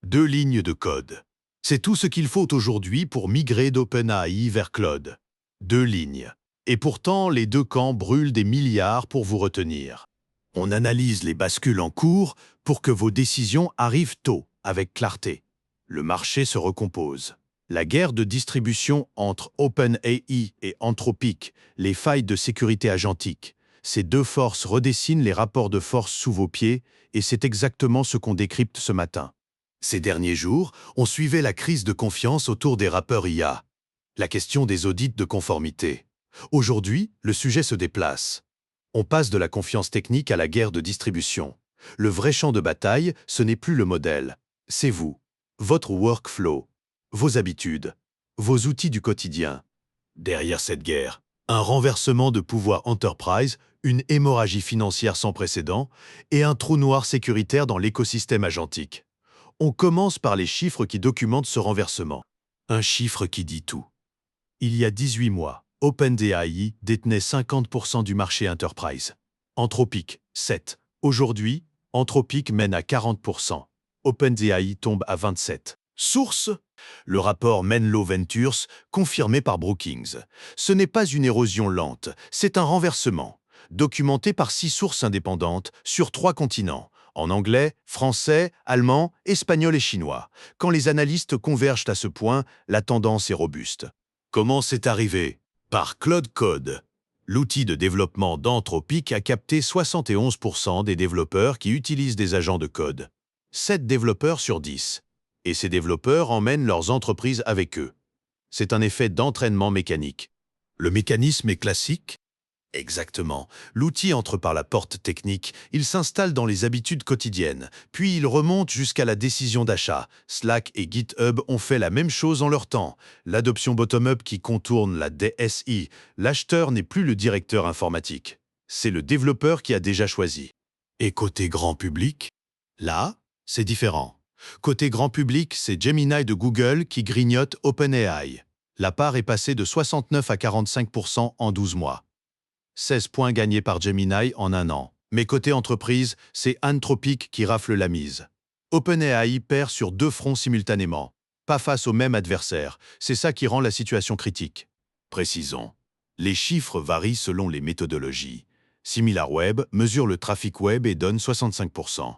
2 lignes de code. C'est tout ce qu'il faut aujourd'hui pour migrer d'OpenAI vers Claude. 2 lignes. Et pourtant, les deux camps brûlent des milliards pour vous retenir. On analyse les bascules en cours pour que vos décisions arrivent tôt, avec clarté. Le marché se recompose. La guerre de distribution entre OpenAI et Anthropic, les failles de sécurité agentique, ces deux forces redessinent les rapports de force sous vos pieds et c'est exactement ce qu'on décrypte ce matin. Ces derniers jours, on suivait la crise de confiance autour des rappeurs IA, la question des audits de conformité. Aujourd'hui, le sujet se déplace. On passe de la confiance technique à la guerre de distribution. Le vrai champ de bataille, ce n'est plus le modèle. C'est vous, votre workflow, vos habitudes, vos outils du quotidien. Derrière cette guerre, un renversement de pouvoir enterprise, une hémorragie financière sans précédent et un trou noir sécuritaire dans l'écosystème agentique. On commence par les chiffres qui documentent ce renversement. Un chiffre qui dit tout. Il y a 18 mois, OpenAI détenait 50% du marché enterprise. Anthropic, 7. Aujourd'hui, Anthropic mène à 40%. OpenAI tombe à 27. Source: le rapport Menlo Ventures, confirmé par Brookings. Ce n'est pas une érosion lente, c'est un renversement. Documenté par 6 sources indépendantes sur 3 continents, en anglais, français, allemand, espagnol et chinois. Quand les analystes convergent à ce point, la tendance est robuste. Comment c'est arrivé? Par Claude Code. L'outil de développement d'Anthropic a capté 71% des développeurs qui utilisent des agents de code. 7 développeurs sur 10. Et ces développeurs emmènent leurs entreprises avec eux. C'est un effet d'entraînement mécanique. Le mécanisme est classique? Exactement. L'outil entre par la porte technique, il s'installe dans les habitudes quotidiennes, puis il remonte jusqu'à la décision d'achat. Slack et GitHub ont fait la même chose en leur temps. L'adoption bottom-up qui contourne la DSI, l'acheteur n'est plus le directeur informatique. C'est le développeur qui a déjà choisi. Et côté grand public? Là, c'est différent. Côté grand public, c'est Gemini de Google qui grignote OpenAI. La part est passée de 69 à 45% en 12 mois. 16 points gagnés par Gemini en un an. Mais côté entreprise, c'est Anthropic qui rafle la mise. OpenAI perd sur 2 fronts simultanément, pas face au même adversaire. C'est ça qui rend la situation critique. Précisons. Les chiffres varient selon les méthodologies. SimilarWeb mesure le trafic web et donne 65%.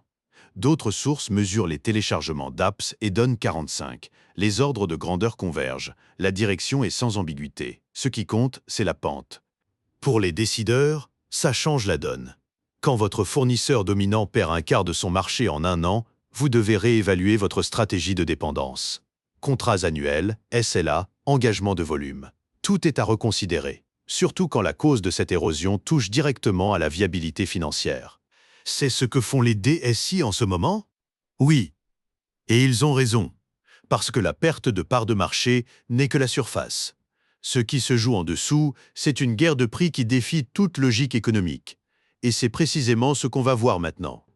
D'autres sources mesurent les téléchargements d'apps et donnent 45%. Les ordres de grandeur convergent. La direction est sans ambiguïté. Ce qui compte, c'est la pente. Pour les décideurs, ça change la donne. Quand votre fournisseur dominant perd un quart de son marché en un an, vous devez réévaluer votre stratégie de dépendance. Contrats annuels, SLA, engagement de volume. Tout est à reconsidérer, surtout quand la cause de cette érosion touche directement à la viabilité financière. C'est ce que font les DSI en ce moment? Oui. Et ils ont raison, parce que la perte de part de marché n'est que la surface. Ce qui se joue en dessous, c'est une guerre de prix qui défie toute logique économique. Et c'est précisément ce qu'on va voir maintenant.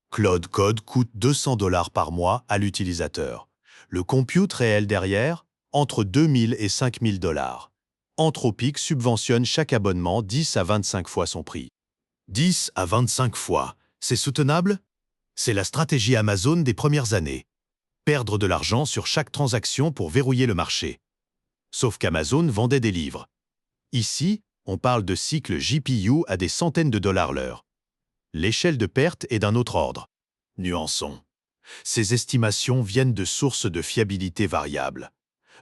Claude Code coûte 200$ par mois à l'utilisateur. Le compute réel derrière, entre 2000 et 5000$. Anthropic subventionne chaque abonnement 10 à 25 fois son prix. 10 à 25 fois, c'est soutenable? C'est la stratégie Amazon des premières années. Perdre de l'argent sur chaque transaction pour verrouiller le marché. Sauf qu'Amazon vendait des livres. Ici, on parle de cycles GPU à des centaines de dollars l'heure. L'échelle de perte est d'un autre ordre. Nuançons. Ces estimations viennent de sources de fiabilité variables.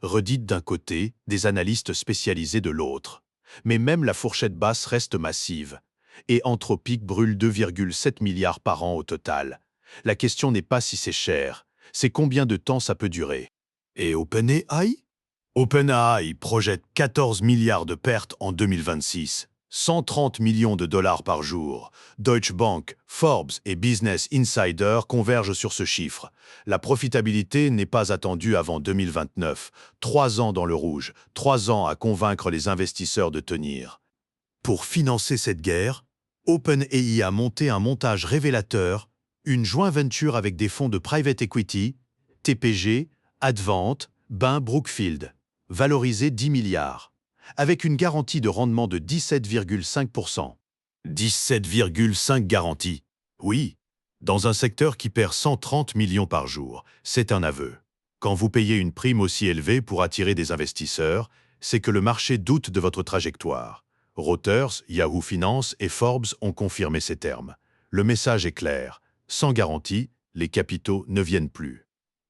Redites d'un côté, des analystes spécialisés de l'autre. Mais même la fourchette basse reste massive. Et Anthropic brûle 2,7 milliards par an au total. La question n'est pas si c'est cher, c'est combien de temps ça peut durer. Et OpenAI? OpenAI projette 14 milliards de pertes en 2026, 130 millions de dollars par jour. Deutsche Bank, Forbes et Business Insider convergent sur ce chiffre. La profitabilité n'est pas attendue avant 2029. 3 ans dans le rouge, 3 ans à convaincre les investisseurs de tenir. Pour financer cette guerre, OpenAI a monté un montage révélateur, une joint venture avec des fonds de private equity, TPG, Advent, Bain Brookfield, valorisé 10 milliards, avec une garantie de rendement de 17,5%. 17,5 garantie. Oui, Dans un secteur qui perd 130 millions par jour, c'est un aveu. Quand vous payez une prime aussi élevée pour attirer des investisseurs, c'est que le marché doute de votre trajectoire. Reuters, Yahoo Finance et Forbes ont confirmé ces termes. Le message est clair. Sans garantie, les capitaux ne viennent plus.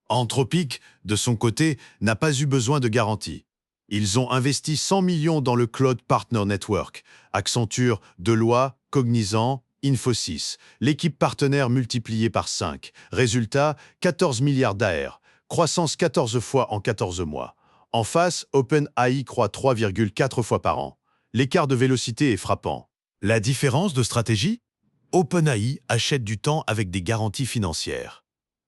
Anthropic, de son côté, n'a pas eu besoin de garantie. Ils ont investi 100 millions dans le Cloud Partner Network, Accenture, Deloitte, Cognizant, Infosys, l'équipe partenaire multipliée par 5. Résultat, 14 milliards d'AR, croissance 14 fois en 14 mois. En face, OpenAI croît 3,4 fois par an. L'écart de vélocité est frappant. La différence de stratégie? OpenAI achète du temps avec des garanties financières.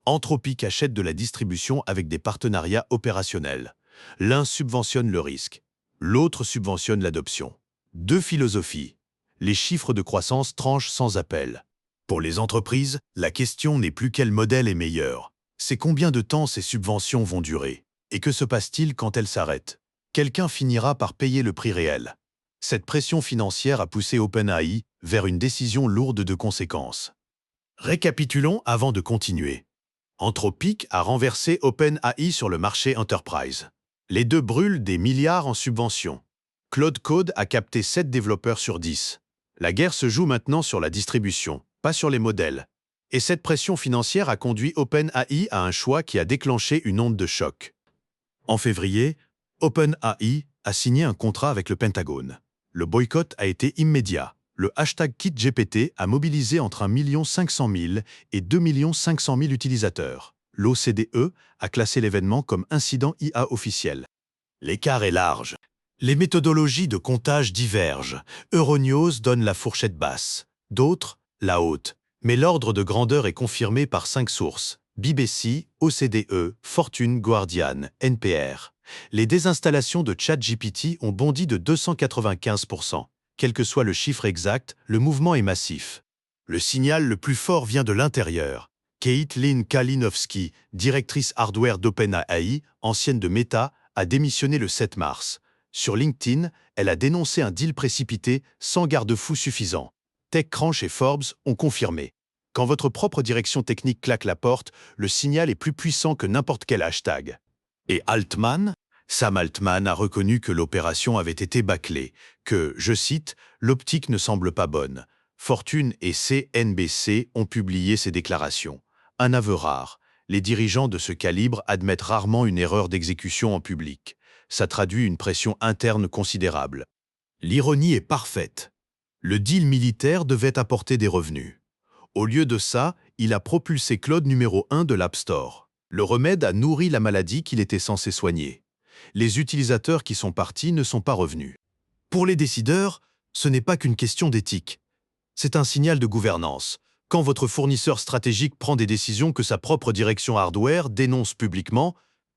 Anthropic achète de la distribution avec des partenariats opérationnels. L'un subventionne le risque, l'autre subventionne l'adoption. Deux philosophies. Les chiffres de croissance tranchent sans appel. Pour les entreprises, la question n'est plus quel modèle est meilleur. C'est combien de temps ces subventions vont durer. Et que se passe-t-il quand elles s'arrêtent? Quelqu'un finira par payer le prix réel. Cette pression financière a poussé OpenAI vers une décision lourde de conséquences. Récapitulons avant de continuer. Anthropic a renversé OpenAI sur le marché Enterprise. Les deux brûlent des milliards en subventions. Claude Code a capté 7 développeurs sur 10. La guerre se joue maintenant sur la distribution, pas sur les modèles. Et cette pression financière a conduit OpenAI à un choix qui a déclenché une onde de choc. En février, OpenAI a signé un contrat avec le Pentagone. Le boycott a été immédiat. Le hashtag KitGPT a mobilisé entre 1 500 000 et 2 500 000 utilisateurs. L'OCDE a classé l'événement comme incident IA officiel. L'écart est large. Les méthodologies de comptage divergent. Euronews donne la fourchette basse, d'autres la haute. Mais l'ordre de grandeur est confirmé par 5 sources. BBC, OCDE, Fortune, Guardian, NPR. Les désinstallations de ChatGPT ont bondi de 295%. Quel que soit le chiffre exact, le mouvement est massif. Le signal le plus fort vient de l'intérieur. Caitlin Kalinowski, directrice hardware d'OpenAI, ancienne de Meta, a démissionné le 7 mars. Sur LinkedIn, elle a dénoncé un deal précipité sans garde-fou suffisant. TechCrunch et Forbes ont confirmé. Quand votre propre direction technique claque la porte, le signal est plus puissant que n'importe quel hashtag. Et Altman? Sam Altman a reconnu que l'opération avait été bâclée, que, je cite, « l'optique ne semble pas bonne ». Fortune et CNBC ont publié ces déclarations. Un aveu rare. Les dirigeants de ce calibre admettent rarement une erreur d'exécution en public. Ça traduit une pression interne considérable. L'ironie est parfaite. Le deal militaire devait apporter des revenus. Au lieu de ça, il a propulsé Claude numéro 1 de l'App Store. Le remède a nourri la maladie qu'il était censé soigner. Les utilisateurs qui sont partis ne sont pas revenus. Pour les décideurs, ce n'est pas qu'une question d'éthique. C'est un signal de gouvernance. Quand votre fournisseur stratégique prend des décisions que sa propre direction hardware dénonce publiquement,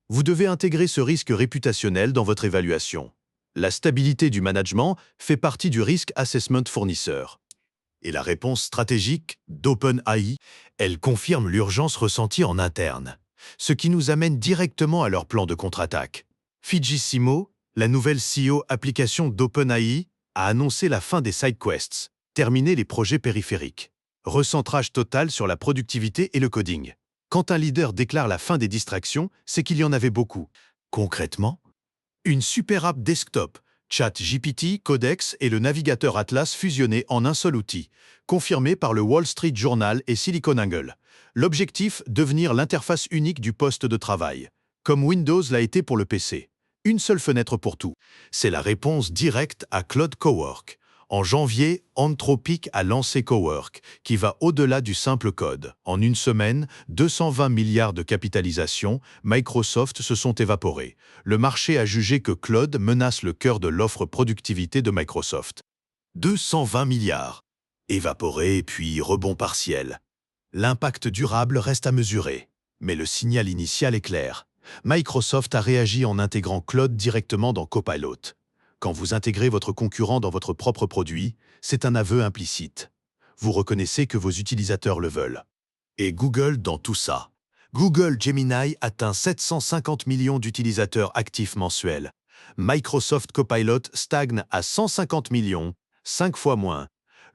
vous devez intégrer ce risque réputationnel dans votre évaluation. La stabilité du management fait partie du risk assessment fournisseur. Et la réponse stratégique d'OpenAI, elle confirme l'urgence ressentie en interne, ce qui nous amène directement à leur plan de contre-attaque. Fidji Simo, la nouvelle CEO application d'OpenAI, a annoncé la fin des sidequests, terminer les projets périphériques. Recentrage total sur la productivité et le coding. Quand un leader déclare la fin des distractions, c'est qu'il y en avait beaucoup. Concrètement, une super app desktop, ChatGPT, Codex et le navigateur Atlas fusionnés en un seul outil, confirmé par le Wall Street Journal et SiliconANGLE. L'objectif, devenir l'interface unique du poste de travail, comme Windows l'a été pour le PC. Une seule fenêtre pour tout. C'est la réponse directe à Claude Cowork. En janvier, Anthropic a lancé Cowork, qui va au-delà du simple code. En une semaine, 220 milliards de capitalisation, Microsoft se sont évaporés. Le marché a jugé que Claude menace le cœur de l'offre productivité de Microsoft. 220 milliards. Évaporés puis rebond partiel. L'impact durable reste à mesurer. Mais le signal initial est clair. Microsoft a réagi en intégrant Claude directement dans Copilot. Quand vous intégrez votre concurrent dans votre propre produit, c'est un aveu implicite. Vous reconnaissez que vos utilisateurs le veulent. Et Google dans tout ça. Google Gemini atteint 750 millions d'utilisateurs actifs mensuels. Microsoft Copilot stagne à 150 millions, 5 fois moins.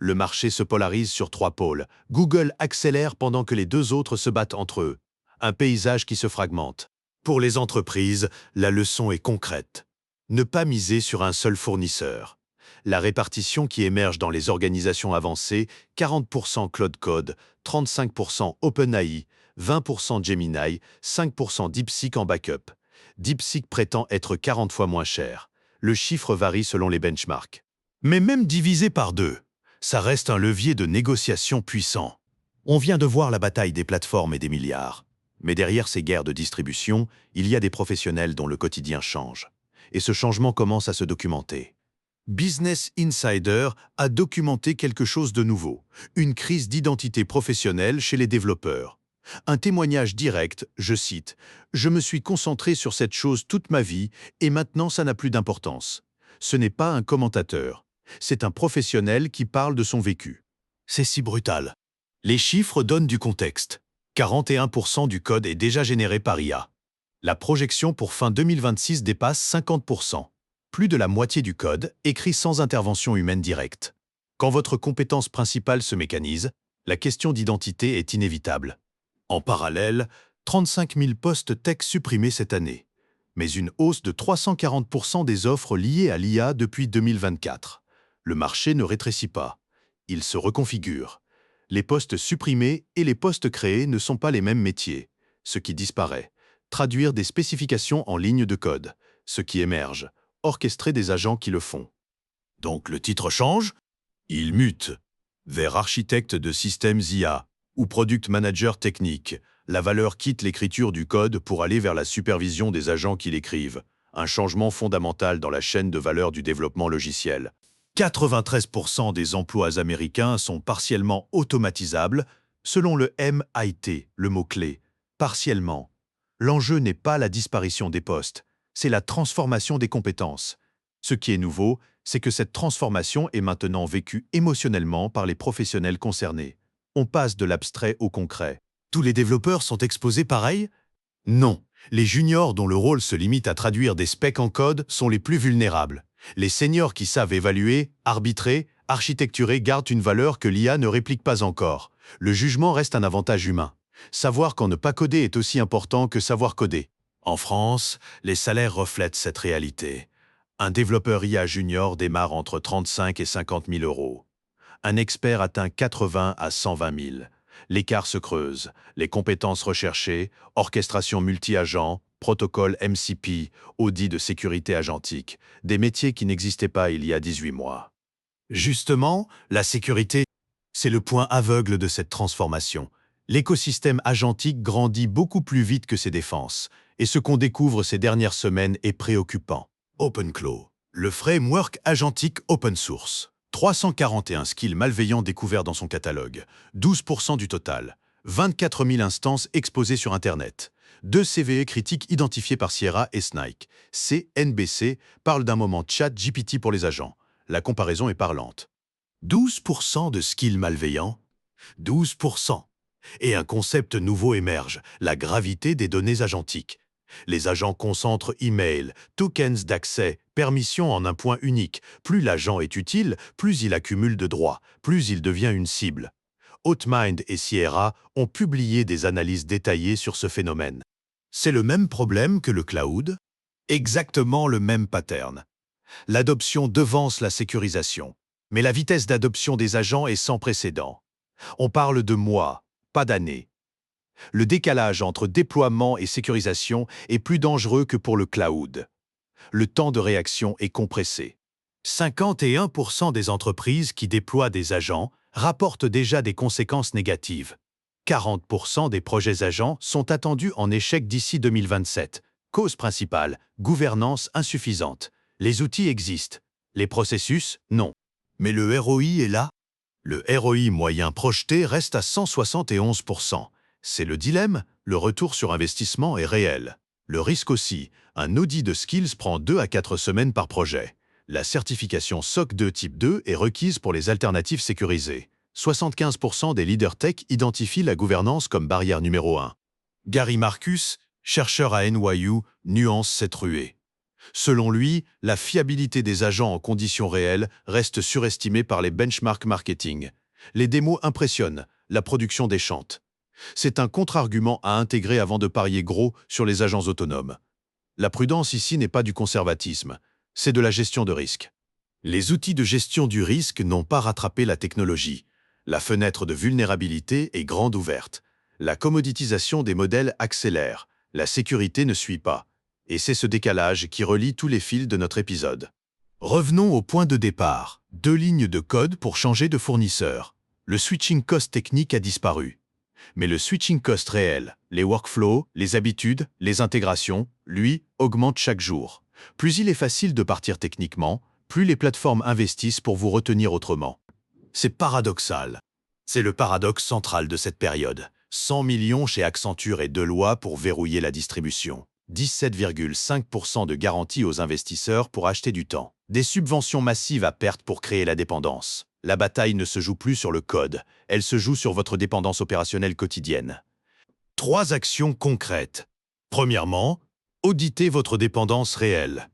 Le marché se polarise sur trois pôles. Google accélère pendant que les deux autres se battent entre eux. Un paysage qui se fragmente. Pour les entreprises, la leçon est concrète. Ne pas miser sur un seul fournisseur. La répartition qui émerge dans les organisations avancées, 40% Cloud Code, 35% OpenAI, 20% Gemini, 5% DeepSeek en backup. DeepSeek prétend être 40 fois moins cher. Le chiffre varie selon les benchmarks. Mais même divisé par deux, ça reste un levier de négociation puissant. On vient de voir la bataille des plateformes et des milliards. Mais derrière ces guerres de distribution, il y a des professionnels dont le quotidien change. Et ce changement commence à se documenter. Business Insider a documenté quelque chose de nouveau, une crise d'identité professionnelle chez les développeurs. Un témoignage direct, je cite, « Je me suis concentré sur cette chose toute ma vie et maintenant ça n'a plus d'importance. » Ce n'est pas un commentateur, c'est un professionnel qui parle de son vécu. C'est si brutal. Les chiffres donnent du contexte. 41% du code est déjà généré par IA. La projection pour fin 2026 dépasse 50%. Plus de la moitié du code écrit sans intervention humaine directe. Quand votre compétence principale se mécanise, la question d'identité est inévitable. En parallèle, 35 000 postes tech supprimés cette année, mais une hausse de 340% des offres liées à l'IA depuis 2024. Le marché ne rétrécit pas, il se reconfigure. Les postes supprimés et les postes créés ne sont pas les mêmes métiers. Ce qui disparaît, traduire des spécifications en lignes de code. Ce qui émerge, orchestrer des agents qui le font. Donc le titre change, il mute. Vers architecte de systèmes IA ou product manager technique, la valeur quitte l'écriture du code pour aller vers la supervision des agents qui l'écrivent. Un changement fondamental dans la chaîne de valeur du développement logiciel. 93% des emplois américains sont partiellement automatisables, selon le MIT, le mot-clé, partiellement. L'enjeu n'est pas la disparition des postes, c'est la transformation des compétences. Ce qui est nouveau, c'est que cette transformation est maintenant vécue émotionnellement par les professionnels concernés. On passe de l'abstrait au concret. Tous les développeurs sont exposés pareil? Non. Les juniors dont le rôle se limite à traduire des specs en code sont les plus vulnérables. Les seniors qui savent évaluer, arbitrer, architecturer gardent une valeur que l'IA ne réplique pas encore. Le jugement reste un avantage humain. Savoir quand ne pas coder est aussi important que savoir coder. En France, les salaires reflètent cette réalité. Un développeur IA junior démarre entre 35 et 50 000 euros. Un expert atteint 80 à 120 000. L'écart se creuse. Les compétences recherchées, orchestration multi-agent, protocole MCP, audit de sécurité agentique, des métiers qui n'existaient pas il y a 18 mois. Justement, la sécurité, c'est le point aveugle de cette transformation. L'écosystème agentique grandit beaucoup plus vite que ses défenses, et ce qu'on découvre ces dernières semaines est préoccupant. OpenClaw, le framework agentique open source. 341 skills malveillants découverts dans son catalogue, 12% du total, 24 000 instances exposées sur Internet, 2 CVE critiques identifiés par Sierra et Snike. CNBC parle d'un moment chat GPT pour les agents. La comparaison est parlante. 12% de skills malveillants, 12%. Et un concept nouveau émerge, la gravité des données agentiques. Les agents concentrent email, tokens d'accès, permissions en un point unique. Plus l'agent est utile, plus il accumule de droits, plus il devient une cible. Hotmind et Sierra ont publié des analyses détaillées sur ce phénomène. C'est le même problème que le cloud? Exactement le même pattern. L'adoption devance la sécurisation, mais la vitesse d'adoption des agents est sans précédent. On parle de mois, pas d'années. Le décalage entre déploiement et sécurisation est plus dangereux que pour le cloud. Le temps de réaction est compressé. 51% des entreprises qui déploient des agents rapportent déjà des conséquences négatives. 40% des projets agents sont attendus en échec d'ici 2027. Cause principale, gouvernance insuffisante. Les outils existent. Les processus, non. Mais le ROI est là. Le ROI moyen projeté reste à 171%. C'est le dilemme, le retour sur investissement est réel. Le risque aussi, un audit de skills prend 2 à 4 semaines par projet. La certification SOC 2 type 2 est requise pour les alternatives sécurisées. 75% des leaders tech identifient la gouvernance comme barrière numéro 1. Gary Marcus, chercheur à NYU, nuance cette ruée. Selon lui, la fiabilité des agents en conditions réelles reste surestimée par les benchmarks marketing. Les démos impressionnent, la production déchante. C'est un contre-argument à intégrer avant de parier gros sur les agents autonomes. La prudence ici n'est pas du conservatisme, c'est de la gestion de risque. Les outils de gestion du risque n'ont pas rattrapé la technologie. La fenêtre de vulnérabilité est grande ouverte. La commoditisation des modèles accélère. La sécurité ne suit pas. Et c'est ce décalage qui relie tous les fils de notre épisode. Revenons au point de départ. 2 lignes de code pour changer de fournisseur. Le switching cost technique a disparu. Mais le switching cost réel, les workflows, les habitudes, les intégrations, lui, augmente chaque jour. Plus il est facile de partir techniquement, plus les plateformes investissent pour vous retenir autrement. C'est paradoxal. C'est le paradoxe central de cette période. 100 millions chez Accenture et Deloitte pour verrouiller la distribution. 17,5% de garantie aux investisseurs pour acheter du temps. Des subventions massives à perte pour créer la dépendance. La bataille ne se joue plus sur le code, elle se joue sur votre dépendance opérationnelle quotidienne. 3 actions concrètes. Premièrement, auditez votre dépendance réelle.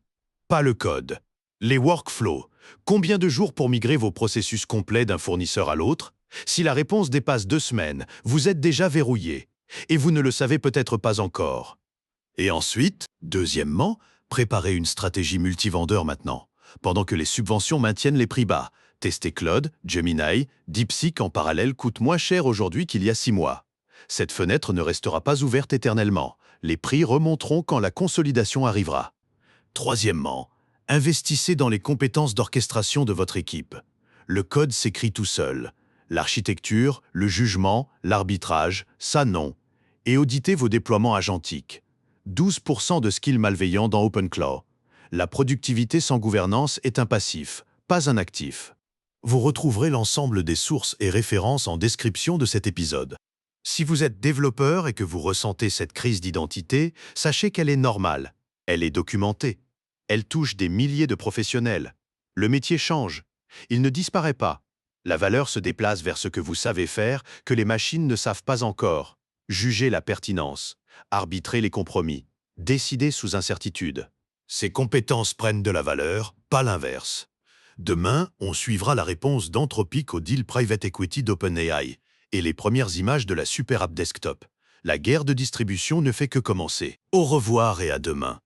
Pas le code. Les workflows. Combien de jours pour migrer vos processus complets d'un fournisseur à l'autre? Si la réponse dépasse 2 semaines, vous êtes déjà verrouillé. Et vous ne le savez peut-être pas encore. Et ensuite, deuxièmement, préparez une stratégie multivendeur maintenant, pendant que les subventions maintiennent les prix bas. Testez Claude, Gemini, DeepSeek en parallèle coûte moins cher aujourd'hui qu'il y a 6 mois. Cette fenêtre ne restera pas ouverte éternellement. Les prix remonteront quand la consolidation arrivera. Troisièmement, investissez dans les compétences d'orchestration de votre équipe. Le code s'écrit tout seul. L'architecture, le jugement, l'arbitrage, ça non. Et auditez vos déploiements agentiques. 12% de skills malveillants dans OpenClaw. La productivité sans gouvernance est un passif, pas un actif. Vous retrouverez l'ensemble des sources et références en description de cet épisode. Si vous êtes développeur et que vous ressentez cette crise d'identité, sachez qu'elle est normale. Elle est documentée. Elle touche des milliers de professionnels. Le métier change. Il ne disparaît pas. La valeur se déplace vers ce que vous savez faire, que les machines ne savent pas encore. Jugez la pertinence. Arbitrez les compromis. Décidez sous incertitude. Ces compétences prennent de la valeur, pas l'inverse. Demain, on suivra la réponse d'Anthropic au deal private equity d'OpenAI et les premières images de la super app desktop. La guerre de distribution ne fait que commencer. Au revoir et à demain.